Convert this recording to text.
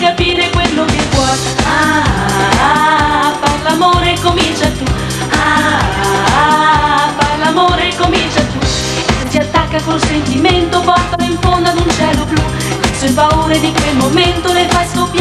capire quello che vuoi. Fai l'amore comincia tu. Fai l'amore comincia tu. Se ti attacca col sentimento, portalo in fondo ad un cielo blu. Se hai paura di quel momento, le fai scoppiare